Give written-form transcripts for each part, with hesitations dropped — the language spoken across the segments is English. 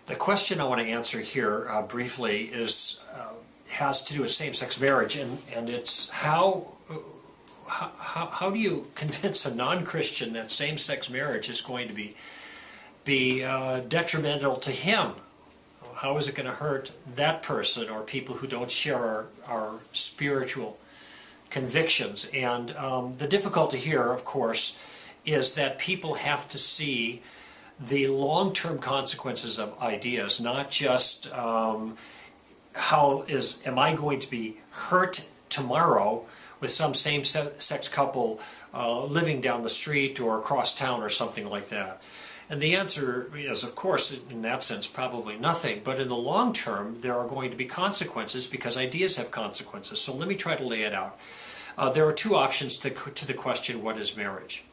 The question I want to answer here briefly is has to do with same-sex marriage, and it's how do you convince a non-Christian that same-sex marriage is going to be detrimental to him? How is it going to hurt that person or people who don't share our spiritual convictions? And the difficulty here, of course, is that people have to see the long-term consequences of ideas, not just am I going to be hurt tomorrow with some same-sex couple living down the street or across town or something like that. And the answer is, of course, in that sense, probably nothing. But in the long term, there are going to be consequences because ideas have consequences. So let me try to lay it out. There are two options to the question, what is marriage?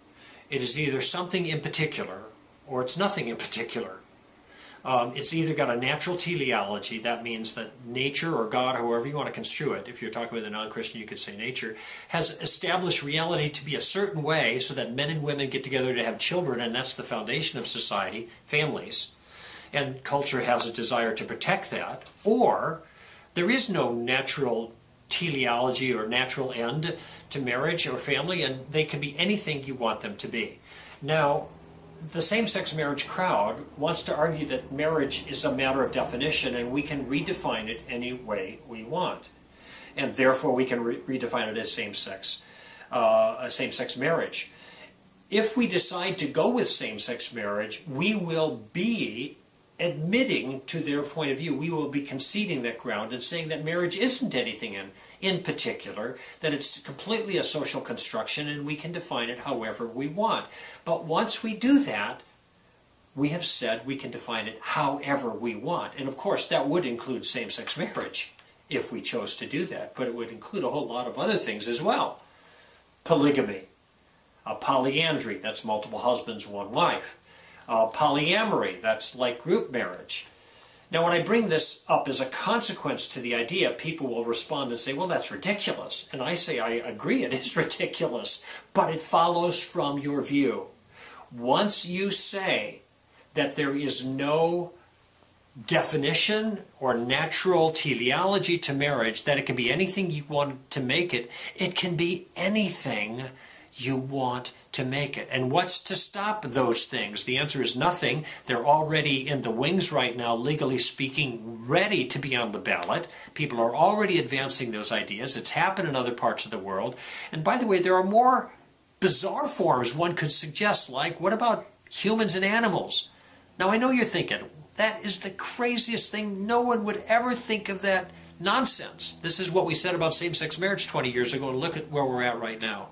It is either something in particular or it's nothing in particular. It's either got a natural teleology, that means that nature or God, however you want to construe it, if you're talking with a non-Christian you could say nature, has established reality to be a certain way so that men and women get together to have children, and that's the foundation of society, families. And culture has a desire to protect that. Or there is no natural teleology or natural end to marriage or family, and they can be anything you want them to be. Now, the same-sex marriage crowd wants to argue that marriage is a matter of definition and we can redefine it any way we want. And therefore we can redefine it as same-sex marriage. If we decide to go with same-sex marriage, we will be admitting to their point of view. We will be conceding that ground and saying that marriage isn't anything in particular, that it's completely a social construction and we can define it however we want. But once we do that, we have said we can define it however we want. And of course that would include same-sex marriage if we chose to do that, but it would include a whole lot of other things as well. Polygamy, polyandry, that's multiple husbands, one wife. Polyamory, that's like group marriage. Now when I bring this up as a consequence to the idea, people will respond and say, well, that's ridiculous. And I say, I agree, it is ridiculous, but it follows from your view. Once you say that there is no definition or natural teleology to marriage, that it can be anything you want to make it, it can be anything you want to make it. And what's to stop those things? The answer is nothing. They're already in the wings right now, legally speaking, ready to be on the ballot. People are already advancing those ideas. It's happened in other parts of the world. And by the way, there are more bizarre forms one could suggest, like, what about humans and animals? Now, I know you're thinking, that is the craziest thing. No one would ever think of that nonsense. This is what we said about same-sex marriage 20 years ago, and look at where we're at right now.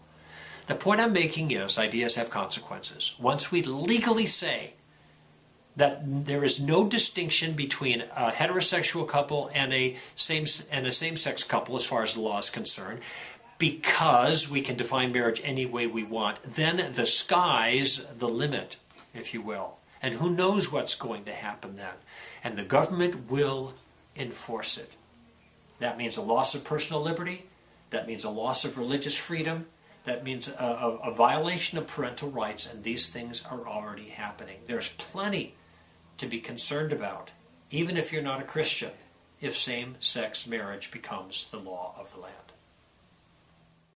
The point I'm making is ideas have consequences. Once we legally say that there is no distinction between a heterosexual couple and a same-sex couple as far as the law is concerned, because we can define marriage any way we want, then the sky's the limit, if you will. And who knows what's going to happen then. And the government will enforce it. That means a loss of personal liberty. That means a loss of religious freedom. That means a violation of parental rights, and these things are already happening. There's plenty to be concerned about, even if you're not a Christian, if same-sex marriage becomes the law of the land.